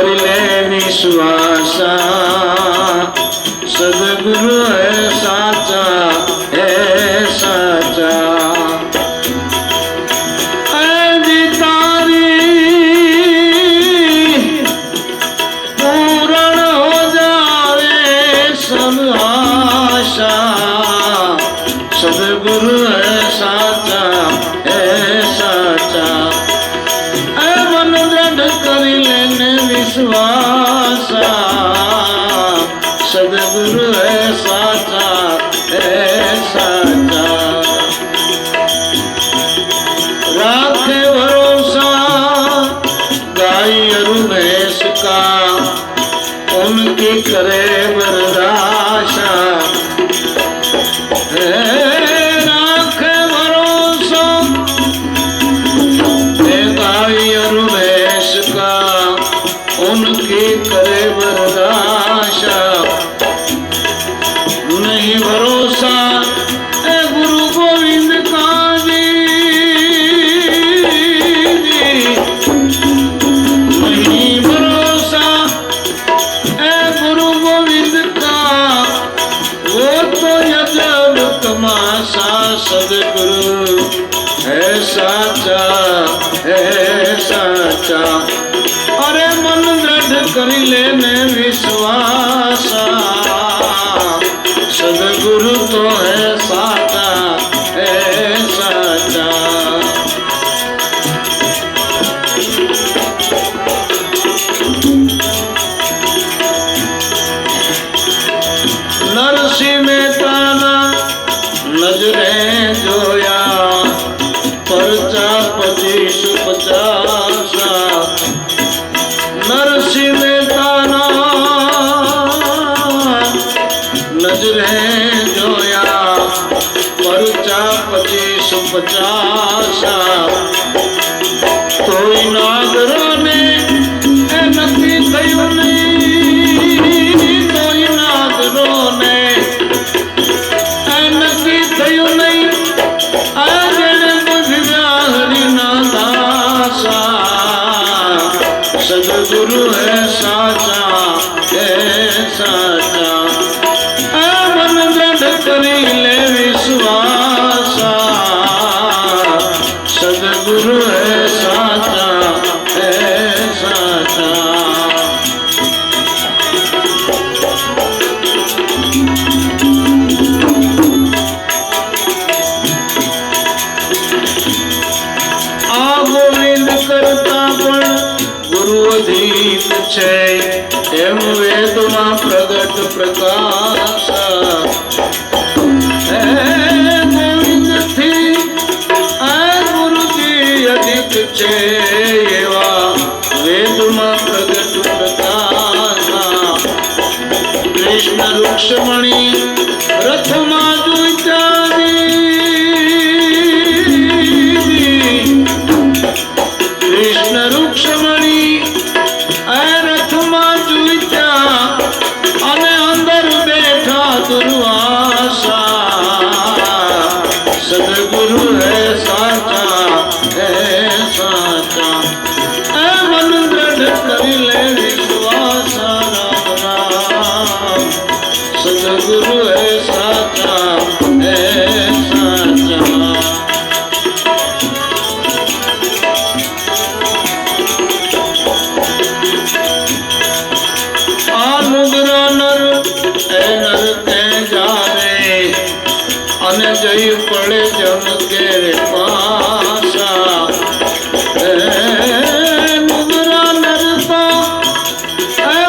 कर ले विश्वासा सदगुरु है साचा है साचा सदगुरु है साचा है साचा मन दृढ़ कर लेने विश्वासा सदगुरु है साचा है साचा राखे भरोसा गाय अरु भैंस का उनकी करे वरदाशा राखे भरोसा गाय अरु भैंस का उनकी करे वरदाशा नहीं भरोसा गुरु गोविंद का जी नहीं भरोसा गुरु गोविंद का वो तो यजब तमाशा सदगुरु है साचा है साचा अरे मन दृढ़ कर लेने विश्वासा सदगुरु तो है साचा है साचा नरसिंह मेहता नजरें जोया परचा 2550 नरसिंह मेहता नजरें जोया परचा 2550 कोई नागरों ने नक्की थयूं नहीं कोई नागरों ने नक्की थयूं नहीं जड़े बुझिया हरि नादासा सदगुरु है साचा है साचा मन दृढ़ करी ले विश्वासा सदगुरु है साचा है साचा आ गोविंद करता पण गुरु अधीन छे एम वेद में प्रगट प्रकाश गोविंद थी गुरु जी अधिक छे एवा वेद में प्रगट प्रकाश कृष्ण रुक्ष्मणी रथ में जुचा कृष्ण रुक्ष्मणी रथ में जुचा अने अंदर बैठा दुर्वासा सदगुरु है साचा है साचा मन दृढ़ कर ले विश्वासा राम राम सदगुरु है साचा है साचा जय पड़े जम के पासा मुगरा नरता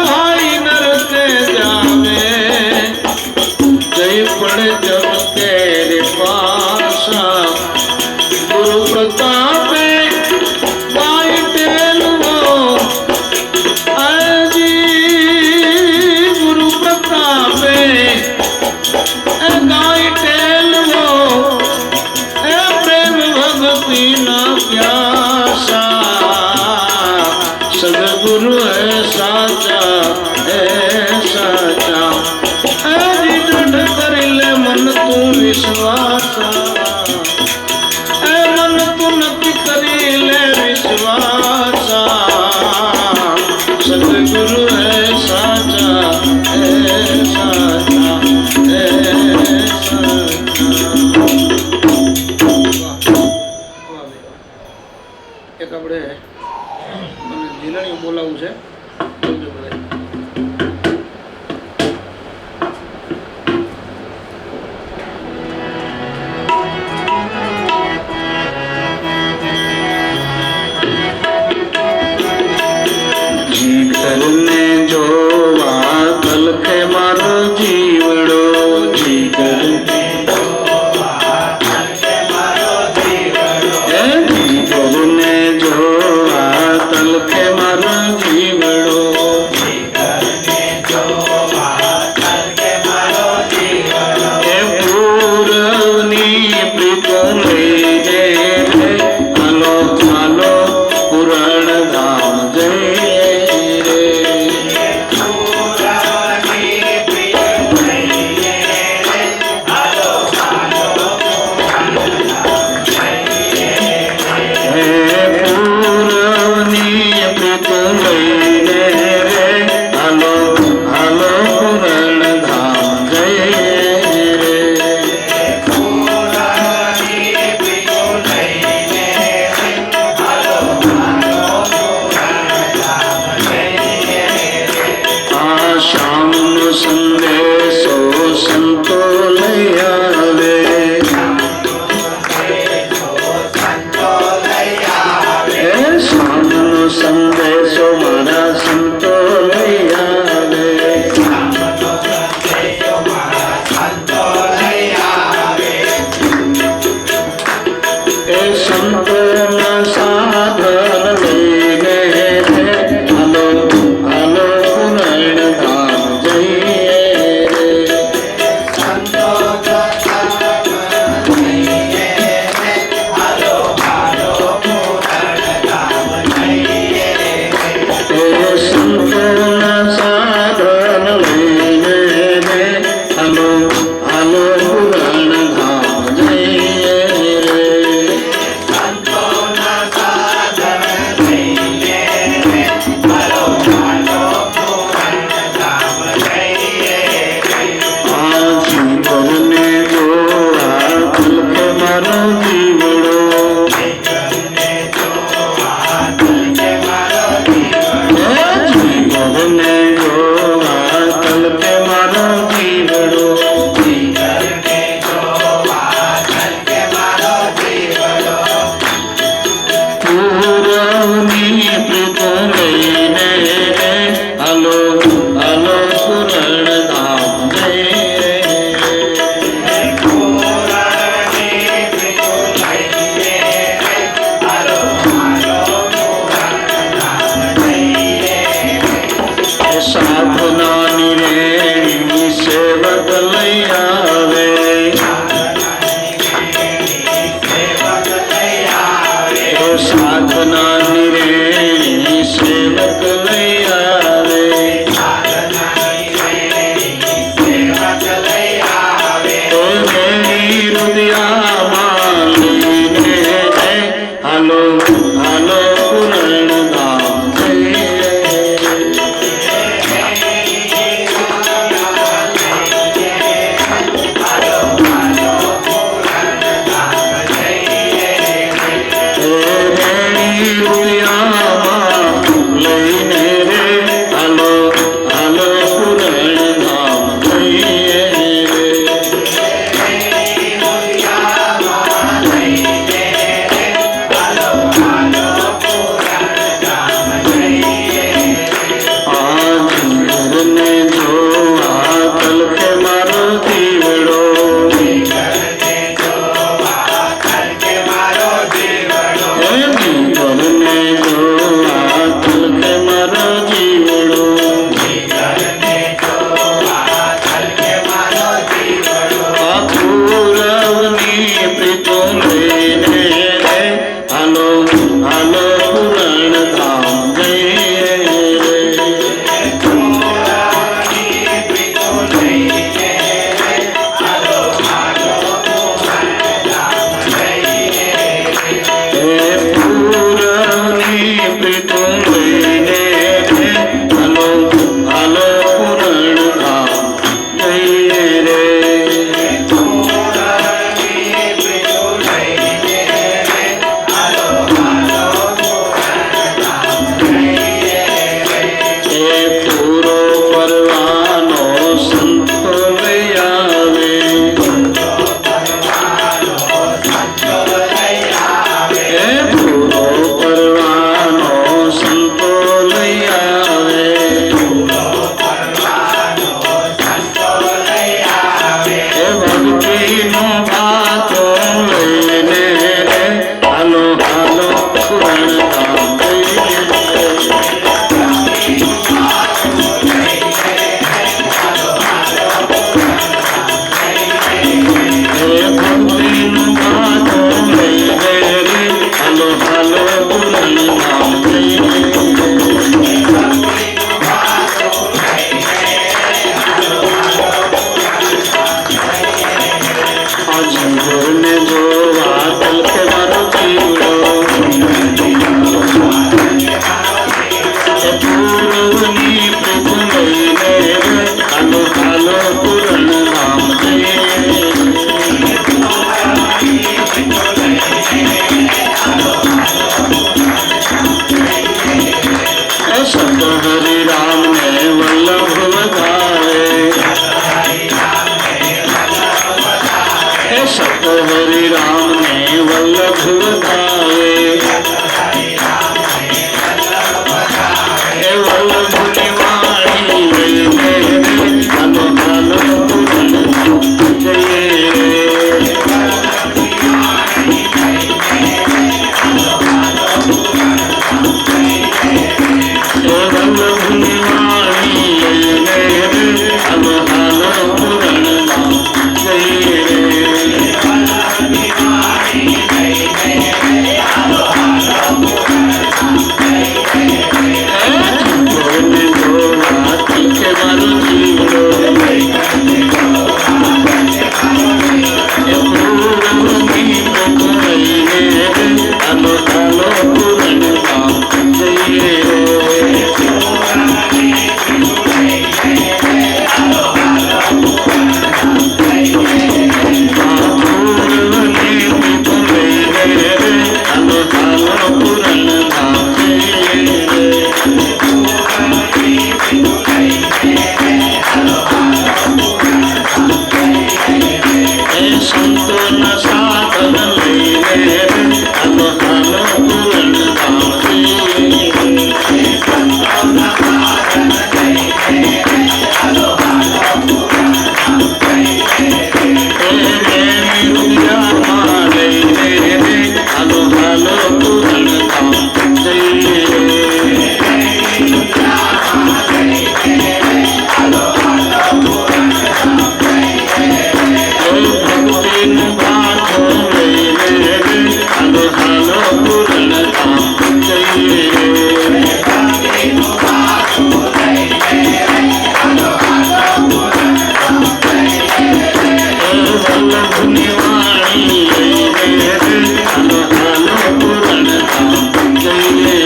भाई नरते जावे जय पड़े जम के पासा गुरु प्रताप गाय टेलवो जी गुरु प्रताप गाय टेलवो प्रेम भक्ति પ્રીતો લઈને રે હાલો હાલો પુરાણ ધામ જઈએ રે हरि राम ने वल्लभ बताए वल्लभ निवाणी हलो हलो जय वल्लभ निवाणी हलो हलो पुरण जय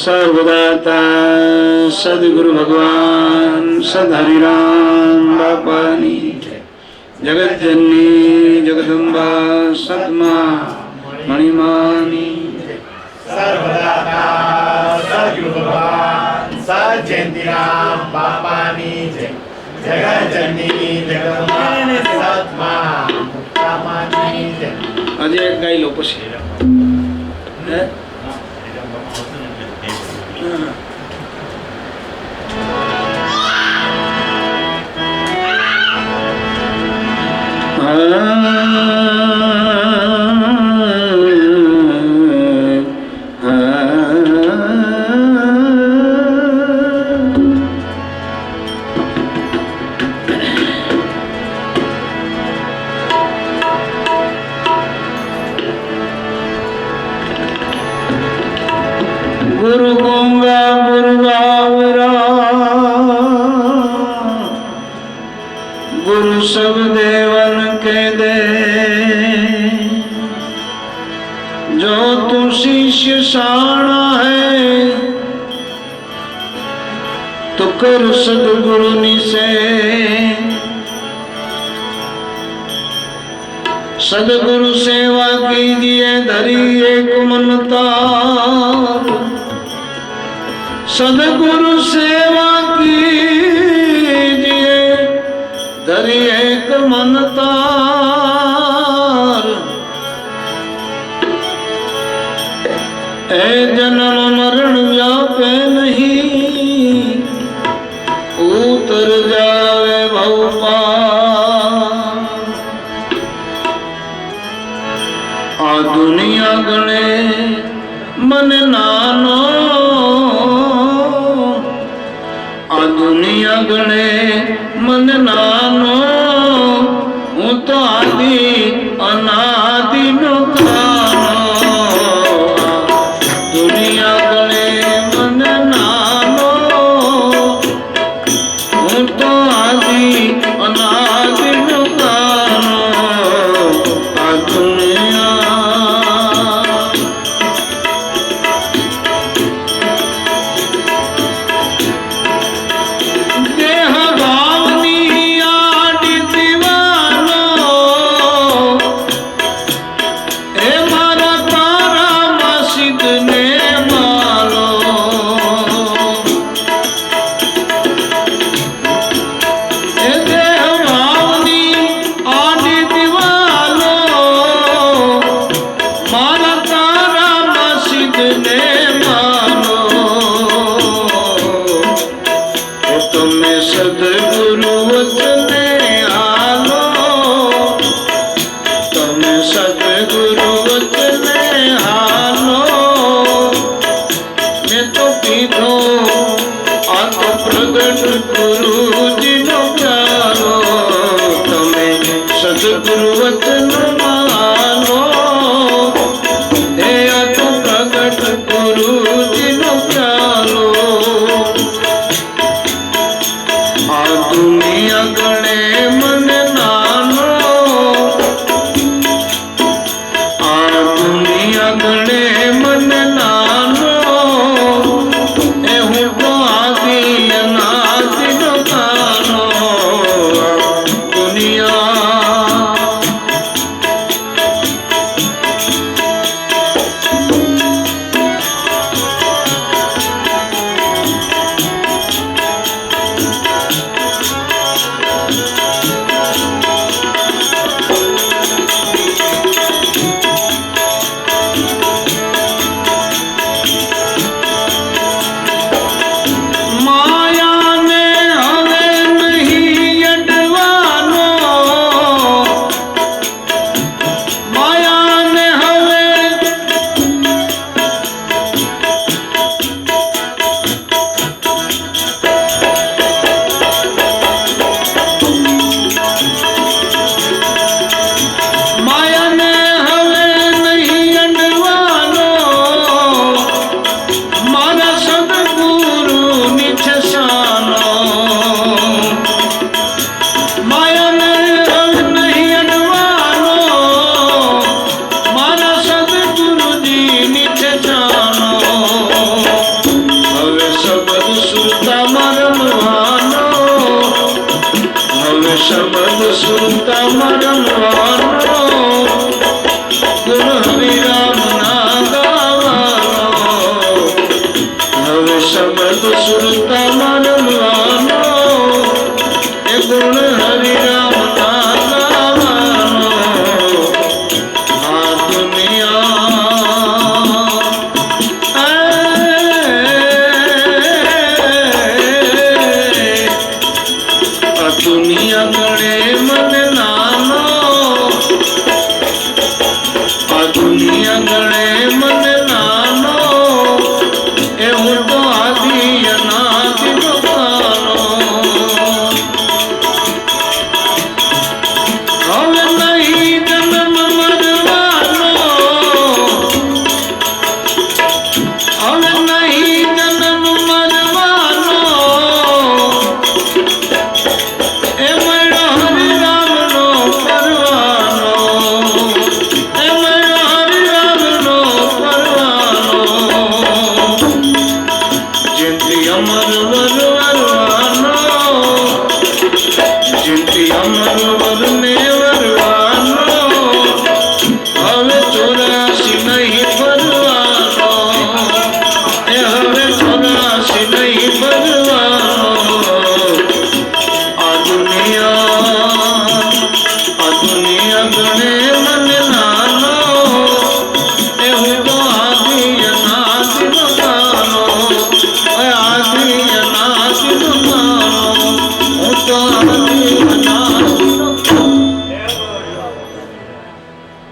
सर्वदाता सदगुरु भगवान सदहरिराम बापानी जगत जननी जगदम्बा सतमा मणिमानी सर्वदाता सदगुरु भगवान सजयंतीराम बापानी जगत जननी जगदम्बा सतमा સીતારામની જય. આજે એક ગાઈ લો પછી હે गुरु गंगा गुरु बावरा गुरु सब देवन के दे जो तू शिष्य साणा है तो कर सदगुरु निसे सदगुरु सेवा कीजिए धरी एक मनता सदगुरु सेवा कीजिए धरी एक मनतार ए जन्म मरण व्यापे नहीं उतर जावे भवपार आ दुनिया गणे मन नानो आ दुनिया गणे मन नानो हूँ तो आदि अनादि नो कानो दुनिया गणे मन नानो हूँ तो आदि अनादि नो कानो आ दुनिया सदगुरु वचने आलो तमे सदगुरु वचने आलो मैं तो पीधो आ तो प्रगट गुरु जी नो प्यारो तमे सदगुरु वचन मानो हे आ तो प्रगट गुरु जी नो प्यारो दुनिया गणे मन नानो आ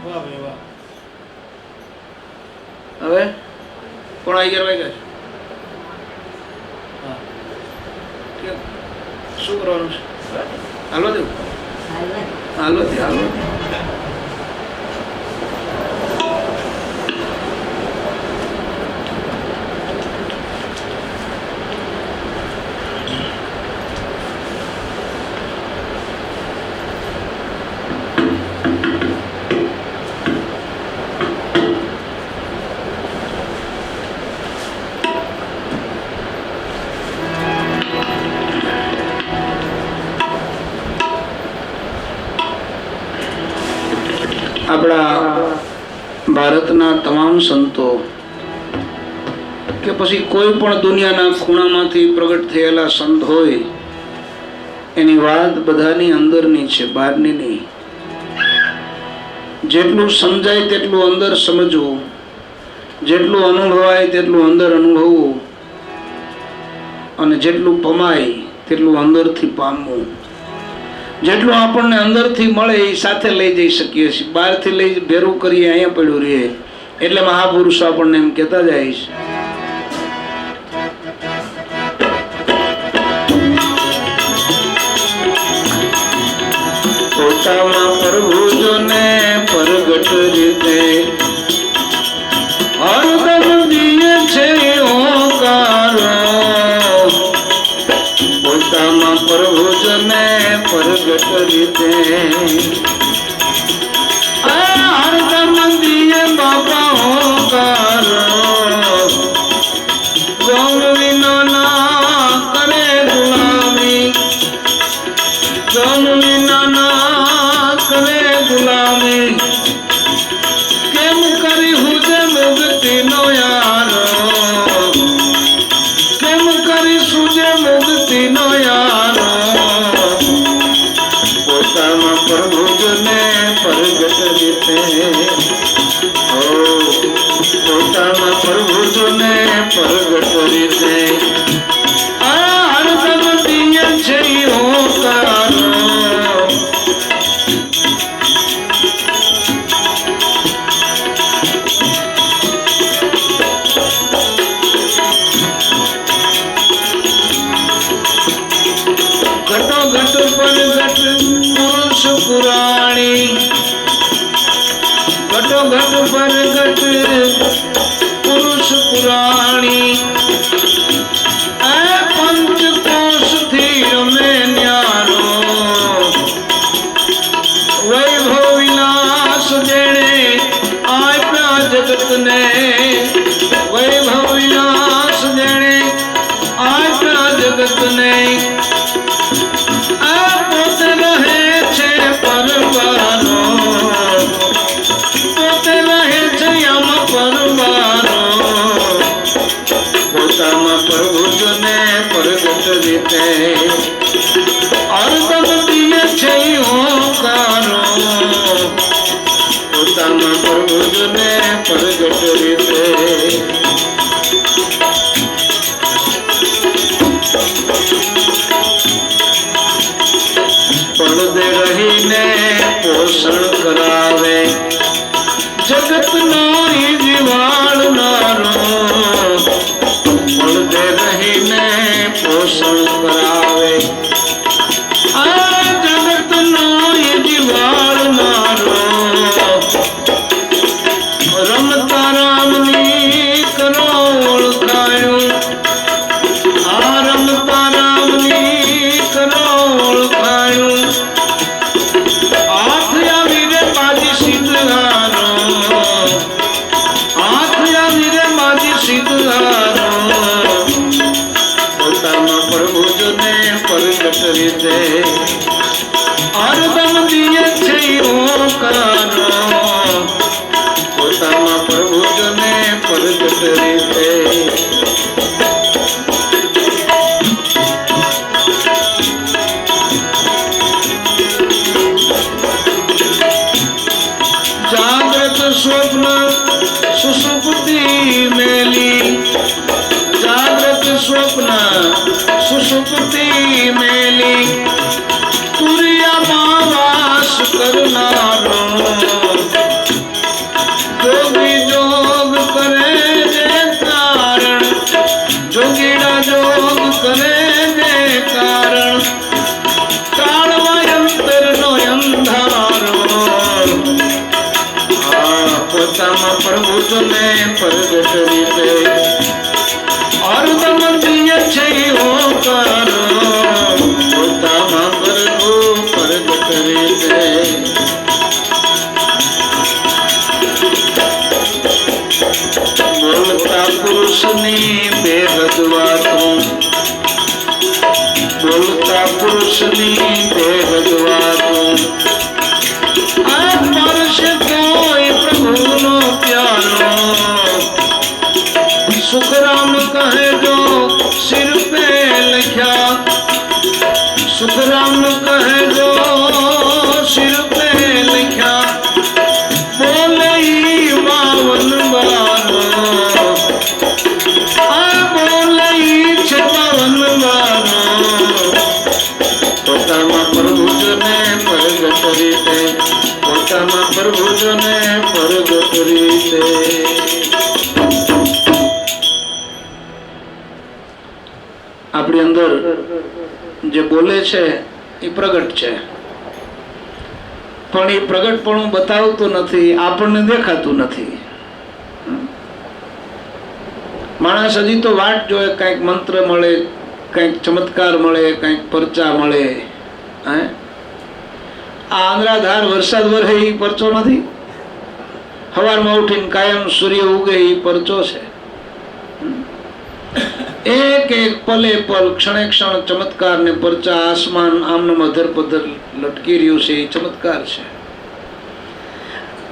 વાહ ભાઈ વાહ. હવે 11:30 વાગ્યા છે. હા. કેમ? શું કરવાનું છે? હાલો દેવું હાલો દે હાલો દે. આપણા ભારતના તમામ સંતો કે પછી કોઈ પણ દુનિયાના ખૂણામાંથી પ્રગટ થયેલા સંત હોય એની વાત બધાની અંદરની છે, બહારની નહીં. જેટલું સમજાય તેટલું અંદર સમજવું, જેટલું અનુભવાય તેટલું અંદર અનુભવવું અને જેટલું પમાય તેટલું અંદરથી પામવું. જેટલું આપણને અંદરથી મળે એ સાથે લઈ જઈ શકીએ છીએ. બહારથી લઈ ભેરું કરીએ અહીંયા પડ્યું રહે. એટલે મહાપુરુષો આપણને એમ કહેતા જાય છે, પોતામાં પ્રભુજોને પ્રગટ રીતે હરદમ દિયે છે ઓંકારો. પોતામાં પ્રભુજને પ્રગટ રીતે હરદમ દિયે બાપા ઓંકારો. ગૌર વિનો ના કરે ગુલામી, ગૌર વિનો ના કરે ગુલામી. કેમ કરી હુજે મુક્તિ નો યારો, કેમ કરી સુજે મુક્તિ નો યારો. પોતામાં પ્રભુજને પ્રગટ રીતે પોતામાં પ્રભુજને પ્રગટ રીતે હરદમ દિયે છે ઓંકારો. ઘટો ઘટ પર ઘટ પુરુષ પુરાણી, ઘટો ઘટ પર ઘટ પુરુષ પુરાણી. પંચકોશ થી રમે ન્યારો, વૈભવ વિલાસ જેણે આપ્યા જગતને, વૈભવ વિલાસ જેણે આપ્યા જગતને. પોતે રહે છે પરવારો, પોતે રહે છે આમ પરવારો. પોતામાં પ્રભુજને પ્રગટ રીતે હરદમ દિયે છે ઓંકારો. પોતામાં પ્રભુજને પ્રગટ રીતે પડદે રહીને પોષણ કરાવે, જગતનો જીવાડનારો. પડદે રહીને પોષણ કરાવે, આ જગતનો જીવાડનારો. રમતા રામની કરો ઓળખાયું, આ રમતા રામની કરો ઓળખાયું. હાથ આવી રે માજી સીધહારો, હાથ આવી રે માજી સીધહારો. પોતામાં પ્રભુજને પ્રગટ રીતે હરદમ દિયે છે ઓંકારો. પોતામાં પ્રભુજને પ્રગટ રીતે જાગ્રત સ્વપ્ન સુષુપ્તિ મેલી, જાગ્રત સ્વપ્ન સુષુપ્તિ મેલી. પોતામાં પ્રભુ તને પ્રગટ રીતે અર્ધમ દિય છે ઓકાર પોતામાં પ્રભુ પ્રગટ રીતે બોલતા પુરુષની બેહદ વાતો બોલતા પુરુષની બેહદ વાતો આ સ્પર્શ કોઈ પ્રભુનો પ્યારો સુખરામ કહે જો સિર પે લખ્યા સુખરામ કહે જો સિર પે લખ્યા બોલે ઈ 52 બારો આ બોલે ઈ 52 બારો પોતામાં પ્રભુજને પ્રગટ રીતે પોતામાં પ્રભુજને પ્રગટ રીતે આપણી અંદર જે બોલે છે એ પ્રગટ છે પણ એ પ્રગટપણું બતાવતું નથી આપણને દેખાતું નથી માણસ હજી તો વાટ જોવે કંઈક મંત્ર મળે કંઈક ચમત્કાર મળે કંઈક પરચા મળે આ આંધળાધાર વરસાદ વરસે એ પરચો નથી સવારમાં ઉઠીને કાયમ સૂર્ય ઉગે એ પરચો છે એક એક પલે પલ ક્ષણે ક્ષણ ચમત્કાર ને પરચા આસમાન આમનો અધર પધર લટકી રહ્યું છે એ ચમત્કાર છે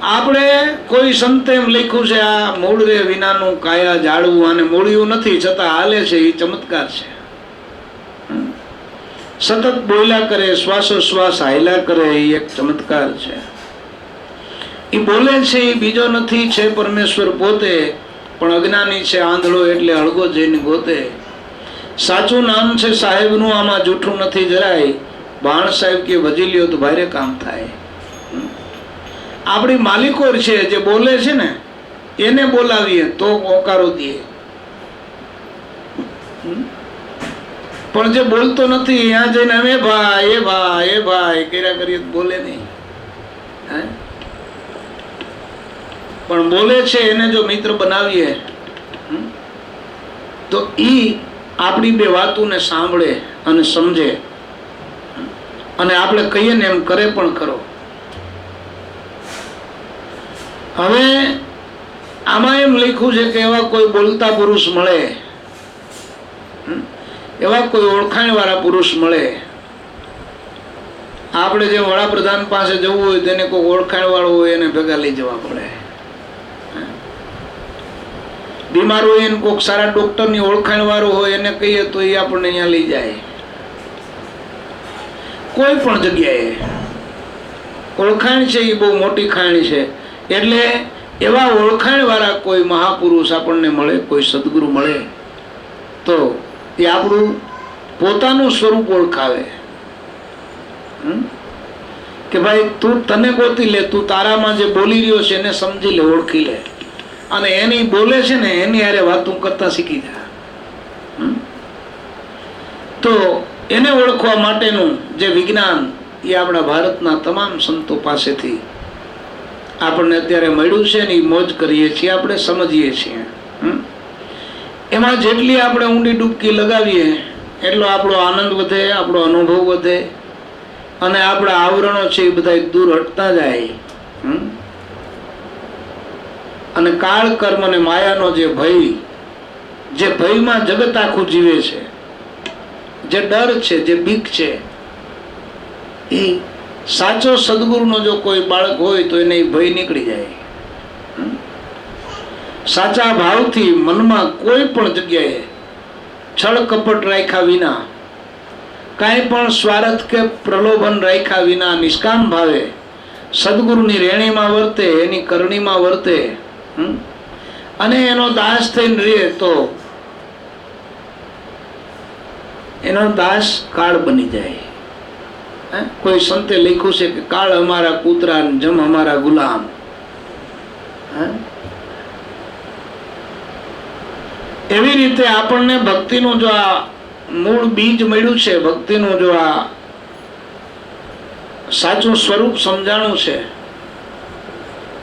આપણે કોઈ સંતે એમ લખ્યું છે આ મૂળરે વિનાનું કાયા જાળવું અને મૂળિયું નથી છતાં હાલે છે એ ચમત્કાર છે સતત બોલ્યા કરે શ્વાસોશ્વાસ હાલ્યા કરે એ એક ચમત્કાર છે એ બોલે છે એ બીજો નથી છે પરમેશ્વર પોતે પણ અજ્ઞાની છે આંધળો એટલે અળગો જઈને ગોતે સાચું નામ છે સાહેબનું આમાં જૂઠું નથી જરાય ભાણ સાહેબ કે ભજી લ્યો તો ભારે કામ થાય આપણી માલિકો છે જે બોલે છે ને એને બોલાવીએ તો ઓકારો દે પણ જે બોલતો નથી ત્યાં જઈને અમે ભાઈ એ ભાઈ કર્યા કરીએ બોલે નહીં પણ બોલે છે એને જો મિત્ર બનાવીએ તો ઈ આપણી બે વાતોને સાંભળે અને સમજે અને આપણે કહીએ ને એમ કરે પણ ખરો હવે આમાં એમ લખ્યું છે કે એવા કોઈ બોલતા પુરુષ મળે એવા કોઈ ઓળખાણ વાળા પુરુષ મળે આપણે જે વડાપ્રધાન પાસે જવું હોય તેને કોઈ ઓળખાણ વાળો હોય એને ભેગા લઈ જવા પડે બીમાર હોય એને કોઈક સારા ડોક્ટરની ઓળખાણ વાળો હોય એને કહીએ તો એ આપણને અહીંયા લઈ જાય કોઈ પણ જગ્યાએ ઓળખાણ છે એ બહુ મોટી ખાણ છે એટલે એવા ઓળખાણ વાળા કોઈ મહાપુરુષ આપણને મળે કોઈ સદગુરુ મળે તો એ આપણું પોતાનું સ્વરૂપ ઓળખાવે કે ભાઈ તું તને ગોતી લે તું તારામાં જે બોલી રહ્યો છે એને સમજી લે ઓળખી લે અને એની બોલે છે ને એની હારે વાતો કરતા શીખી જા તો એને ઓળખવા માટેનું જે વિજ્ઞાન એ આપણા ભારતના તમામ સંતો પાસેથી આપણને અત્યારે મળ્યું છે ને એ મોજ કરીએ છીએ આપણે સમજીએ છીએ એમાં જેટલી આપણે ઊંડી ડૂબકી લગાવીએ એટલો આપણો આનંદ વધે આપણો અનુભવ વધે અને આપણા આવરણો છે એ બધા દૂર હટતા જાય અને કાળ કર્મ અને માયાનો જે ભયમાં જગત આખું જીવે છે જે ડર છે જે બીક છે એ સાચો સદગુરુનો જો કોઈ બાળક હોય તો એને ભય નીકળી જાય સાચા ભાવથી મનમાં કોઈ પણ જગ્યાએ છળ કપટ રાખ્યા વિના કાંઈ પણ સ્વાર્થ કે પ્રલોભન રાખ્યા વિના નિષ્કામ ભાવે સદગુરુની રેણીમાં વર્તે એની કરણીમાં વર્તે અને એનો દાસ થઈને રહે તો એનો દાસ કાળ બની જાય કોઈ સંતે લખ્યું છે કે કાળ અમારા કૂતરા જમ અમારા ગુલામ એવી રીતે આપણને ભક્તિનું જો આ મૂળ બીજ મળ્યું છે ભક્તિનું જો આ સાચું સ્વરૂપ સમજાણું છે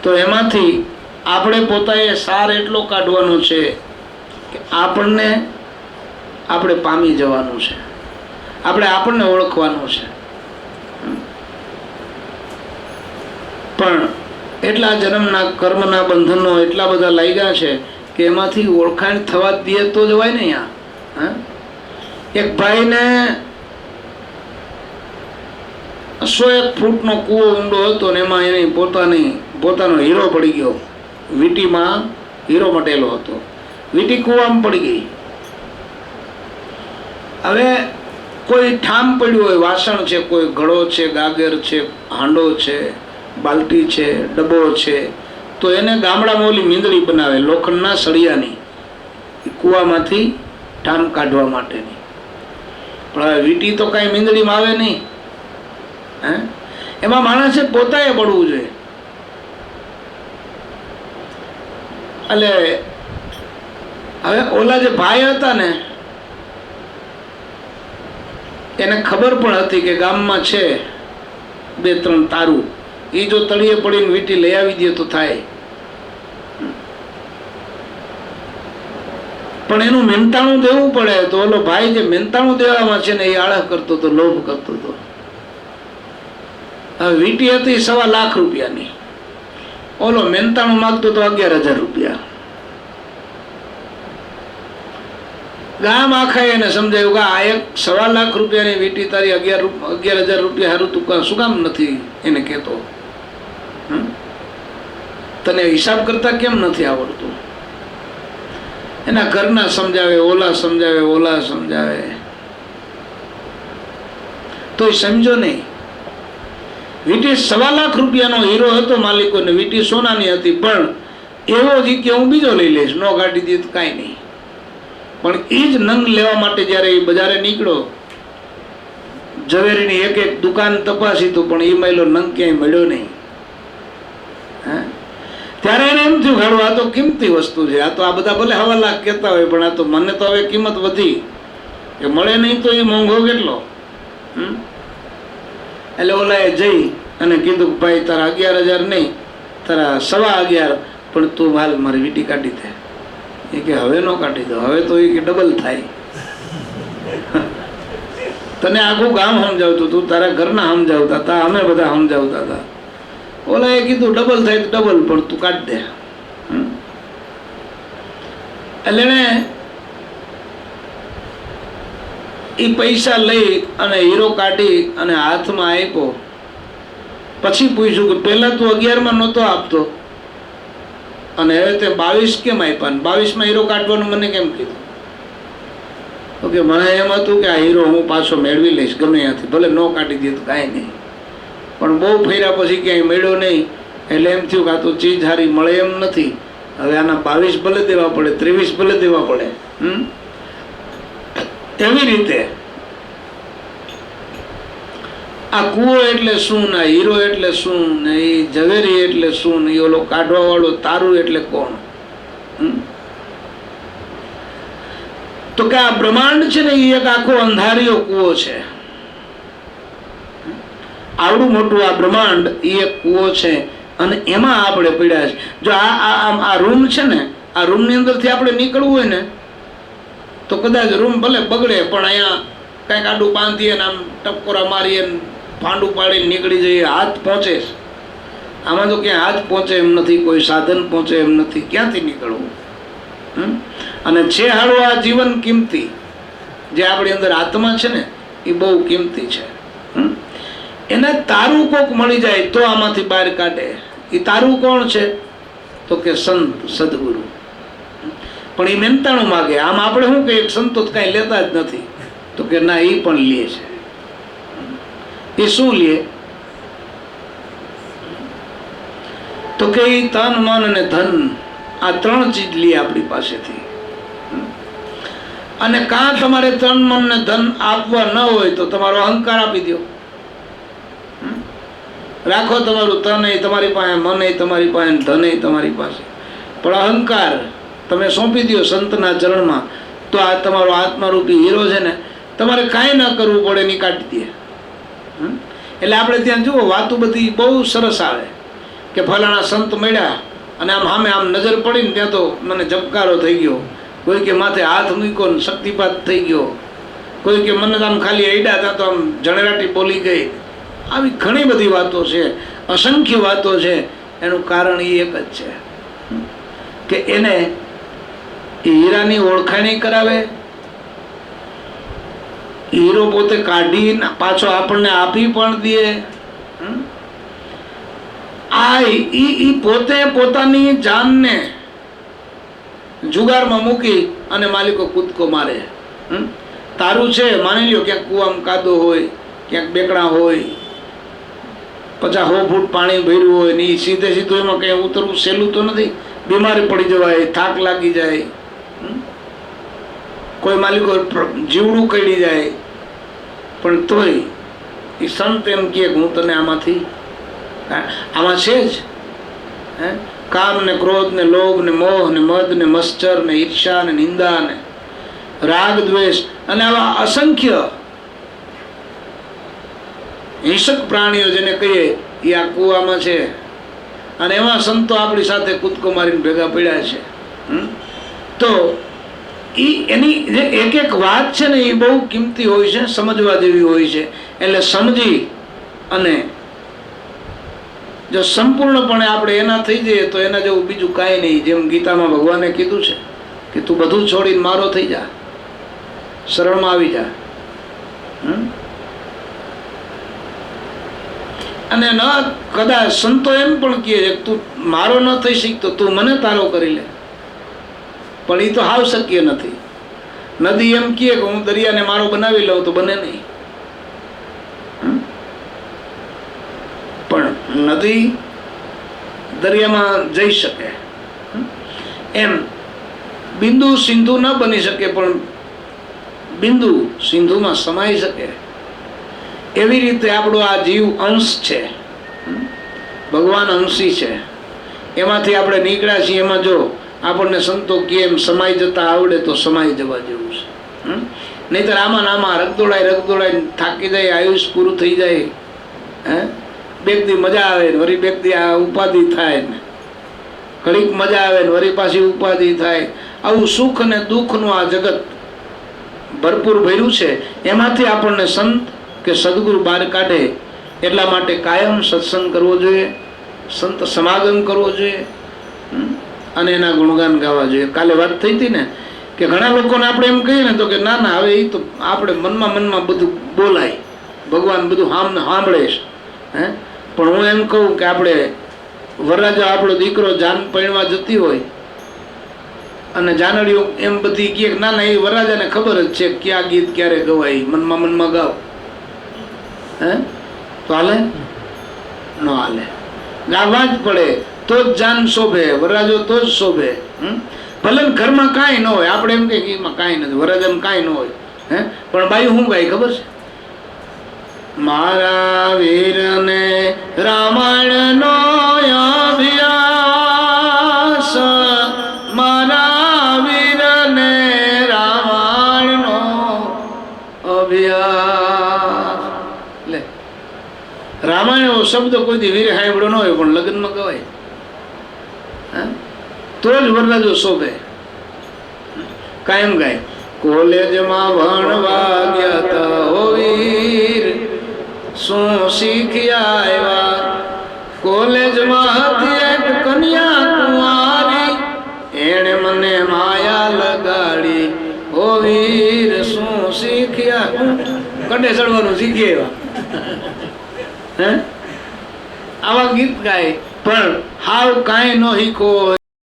તો એમાંથી આપણે પોતાએ સાર એટલો કાઢવાનો છે કે આપણને આપણે પામી જવાનું છે, આપણને ઓળખવાનું છે. પણ એટલા જન્મના કર્મના બંધનો એટલા બધા લાગ્યા છે કે એમાંથી ઓળખાણ થવા દે તો જવાય ને. અહીંયા એક ભાઈને 101 ફૂટનો કૂવો ઊંડો હતો ને એમાં એને પોતાનો હીરો પડી ગયો. વીટીમાં હીરો મટેલો હતો, વીટી કૂવામાં પડી ગઈ. હવે કોઈ ઠામ પડ્યું હોય, વાસણ છે, કોઈ ઘડો છે, ગાગર છે, હાંડો છે, બાલટી છે, ડબ્બો છે, તો એને ગામડામાં ઓલી મીંદડી બનાવે લોખંડના સળિયાની, કૂવામાંથી ઠામ કાઢવા માટેની. પણ હવે વીટી તો કાંઈ મીંદડીમાં આવે નહીં. એમાં માણસે પોતાએ પડવું જોઈએ. એટલે હવે ઓલા જે ભાઈ હતા ને એને ખબર પણ હતી કે ગામમાં છે 2-3 તારું, એ જો તળિયે પડીને વીટી લઈ આવી દે તો થાય. પણ એનું મહેનતાણું દેવું પડે. તો ઓલો ભાઈ જે મહેનતાણું દેવામાં છે ને એ આળહ કરતો હતો, લોભ કરતો હતો. હવે વીટી હતી 1.25 લાખ રૂપિયાની, ઓલો મહેનતાણું માગતો તો 11,000 રૂપિયા. ગામ આખા એને સમજાયું કે આ એક 1.25 લાખ રૂપિયાની વીટી તારી 11,000 રૂપિયા હારું તું શું કામ નથી એને કહેતો? તને હિસાબ કરતા કેમ નથી આવડતું? એના ઘરના સમજાવે, ઓલા સમજાવે, તો એ સમજો નહીં. વીટી 1.25 લાખ રૂપિયાનો હીરો હતો માલિકોને, વીટી સોનાની હતી. પણ એવો જ કે હું બીજો લઈ લઈશ, નો કાઢી દે તો કાંઈ નહીં. પણ એ જ નંગ લેવા માટે જ્યારે એ બજારે નીકળ્યો, ઝવેરીની એક દુકાન તપાસી તો પણ એ માયલો નંગ ક્યાંય મળ્યો નહીં. ત્યારે એને એમ થયું ઘણું આ તો કિંમતી વસ્તુ છે, આ તો આ બધા ભલે 1.25 લાખ કહેતા હોય પણ આ તો મને તો હવે કિંમત વધી કે મળે નહીં તો એ મોંઘો કેટલો. એટલે ઓલાએ જઈ અને કીધું ભાઈ તારા 11,000 નહીં, તારા 11.25, પણ તું હાલ મારી વીટી કાઢી દે. એ કે હવે નો કાઢી દો, હવે તો એ કે ડબલ થાય. તને આખું ગામ સમજાવતું, તું તારા ઘરના સમજાવતા હતા, અમે બધા સમજાવતા હતા. ઓલા એ કીધું ડબલ થાય તો ડબલ, પણ તું કાઢી દે. એટલે એને એ પૈસા લઈ અને હીરો કાઢી અને હાથમાં આપ્યો. પછી પૂછ્યું કે પહેલા તું 11માં નહોતો આપતો અને હવે તે 22 કેમ આપ્યા? 22માં હીરો કાઢવાનું મને કેમ કીધું? ઓકે, મને એમ હતું કે આ હીરો હું પાછો મેળવી લઈશ ગમે ત્યાંથી, ભલે ન કાઢી દે તો કાંઈ નહીં. પણ બહુ ફેર્યા પછી ક્યાંય મળ્યો નહીં. એટલે એમ થયું કે આ તો ચીજ હારી મળે એમ નથી. હવે આના 22 ભલે દેવા પડે, 23 ભલે દેવા પડે. એવી રીતે આ કૂવો એટલે શું ને, હીરો એટલે શું ને, એ ઝવેરી એટલે શું ને, એ ઓલો કાઢવા વાળો તારું એટલે કોણ? તો કે આ બ્રહ્માંડ છે ને એ એક આખો અંધારિયો કૂવો છે. આવડું મોટું આ બ્રહ્માંડ એ એક કૂવો છે અને એમાં આપણે પડ્યા છે. જો આ રૂમ છે ને, આ રૂમની અંદરથી આપણે નીકળવું હોય ને તો કદાચ રૂમ ભલે બગડે પણ અહીંયા કંઈક આડું બાંધીએ ને આમ ટપકોરા મારીએ ને ભાંડું પાડીને નીકળી જઈએ, હાથ પહોંચે. આમાં તો ક્યાંય હાથ પહોંચે એમ નથી, કોઈ સાધન પહોંચે એમ નથી. ક્યાંથી નીકળવું? અને છે હાડું આ જીવન કિંમતી, જે આપણી અંદર આત્મા છે ને એ બહુ કિંમતી છે. એને તારું કોક મળી જાય તો આમાંથી બહાર કાઢે. એ તારું કોણ છે? તો કે સંત, સદગુરુ. પણ એ મહેનતાણું માગે. આમ આપણે શું કહીએ સંતો કાંઈ લેતા જ નથી, તો કે ના, એ પણ લે છે. એ શું લે? તો કે એ તન, મન અને ધન, આ 3 ચીજ લે આપણી પાસેથી. અને કાં તમારે તન, મન ને ધન આપવા ન હોય તો તમારો અહંકાર આપી દો. રાખો તમારું તન એ તમારી પાસે, મન એ તમારી પાસે, ધન એ તમારી પાસે, પણ અહંકાર તમે સોંપી દો સંતના ચરણમાં, તો આ તમારો આત્મારૂપી હીરો છે ને, તમારે કાંઈ ન કરવું પડે ની કાઢી દે. એટલે આપણે ત્યાં જુઓ વાતો બધી બહુ સરસ આવે કે ફલાણા સંત મળ્યા અને આમ સામે આમ નજર પડી ને ત્યાં તો મને ઝબકારો થઈ ગયો, કોઈ કે માથે હાથ મૂક્યો ને શક્તિપાત થઈ ગયો, કોઈ કે મને આમ ખાલી અડ્યા ત્યાં તો આમ જણરાટી બોલી ગઈ. આવી ઘણી બધી વાતો છે, અસંખ્ય વાતો છે. એનું કારણ એ એક જ છે કે એને હીરાની ઓળખાણી કરાવે, હીરો પોતે કાઢી પાછો આપણને આપી પણ દે. આ ઈ પોતે પોતાની જાનને જુગારમાં મૂકી અને માલિકો કૂદકો મારે. તારું છે માની લ્યો ક્યાંક કૂવામાં કાદો હોય, ક્યાંક બેકડા હોય, 50-100 ફૂટ પાણી ભર્યું હોય ને એ સીધે સીધું એમાં કંઈ ઉતરવું સહેલું તો નથી. બીમારી પડી જવાય, થાક લાગી જાય, કોઈ માલિકો જીવડું કડી જાય. પણ તોય એ સંત એમ કહે કે હું તને આમાંથી આમાં છે જ કામ ને ક્રોધ ને લોભ ને મોહ ને મદ ને મત્સર ને ઈર્ષા ને નિંદા ને રાગ દ્વેષ અને આવા અસંખ્ય હિંસક પ્રાણીઓ જેને કહીએ એ આ કૂવામાં છે. અને એમાં સંતો આપણી સાથે કૂદકો મારીને ભેગા પડ્યા છે. તો એની જે એક એક વાત છે ને એ બહુ કિંમતી હોય છે, સમજવા જેવી હોય છે. એટલે સમજી અને જો સંપૂર્ણપણે આપણે એના થઈ જઈએ તો એના જેવું બીજું કાંઈ નહીં. જેમ ગીતામાં ભગવાને કીધું છે કે તું બધું છોડીને મારો થઈ જા, શરણમાં આવી જા. અને ન કદાચ સંતો એમ પણ કહે છે તું મારો ન થઈ શીખતો તું મને તારો કરી લે, પણ એ તો હાવ શક્ય નથી. નદી એમ કહે કે હું દરિયાને મારો બનાવી લઉં તો બને નહીં. પણ નદી દરિયામાં જઈ શકે એમ બિંદુ સિંધુ ન બની શકે, પણ બિંદુ સિંધુમાં સમાઈ શકે. એવી રીતે આપણો આ જીવ અંશ છે, ભગવાન અંશી છે. એમાંથી આપણે નીકળ્યા છીએ. એમાં જો આપણને સંતો કેમ સમાઈ જતા આવડે તો સમાઈ જવા જેવું છે. નહીતર આમાં આમાં રગદોડાઈ થાકી જાય, આયુષ પૂરું થઈ જાય. બેગદી મજા આવે ને વળી બેગદી આ ઉપાધિ થાય ને, ઘડીક મજા આવે ને વળી પાછી ઉપાધિ થાય. આવું સુખ અને દુઃખનું આ જગત ભરપૂર ભર્યું છે. એમાંથી આપણને સંત કે સદગુરુ બહાર કાઢે. એટલા માટે કાયમ સત્સંગ કરવો જોઈએ, સંત સમાગમ કરવો જોઈએ અને એના ગુણગાન ગાવા જોઈએ. કાલે વાત થઈ હતી ને કે ઘણા લોકોને આપણે એમ કહીએ ને તો કે ના ના હવે એ તો આપણે મનમાં બધું બોલાય, ભગવાન બધું સાંભળે છે. પણ હું એમ કહું કે આપણે વરરાજા આપણો દીકરો જાન પૈણવા જતી હોય અને જાનડીઓ એમ બધી કહે ના ના એ વરરાજાને ખબર જ છે ક્યાં ગીત ક્યારે ગવાય, મનમાં ગાવ. તો હાલે ન હાલે, ગાવા જ પડે તો જ જાન શોભે, વરરાજો તો જ શોભે. ભલે ઘરમાં કાંઈ ન હોય, આપણે એમ કે એમાં કાંઈ નથી, વરરાજામાં કાંઈ ન હોય, પણ બાઈ શું ગાય ખબર છે? મારા વીરને રામાયણનો અભ્યાસ, મારા વીરને રામાયણનો અભ્યાસ. લે રામાયણ એવો શબ્દ કોઈ દી વીર સાંભળ્યો ન હોય પણ લગ્નમાં ગવાય તો જ વરરાજો શોભે. કાયમ ગાય કોલેજમાં ભણવા ગયા તા હો વીર, શું શીખ્યા આવ્યા? કોલેજમાં હતી એક કન્યા કુંવારી, એણે મને માયા લગાડી. હો વીર શું શીખ્યા? કડે ચડવાનું શીખી આવ્યા. આવા ગીત ગાય પણ હાવ કાંઈ ન શીખો.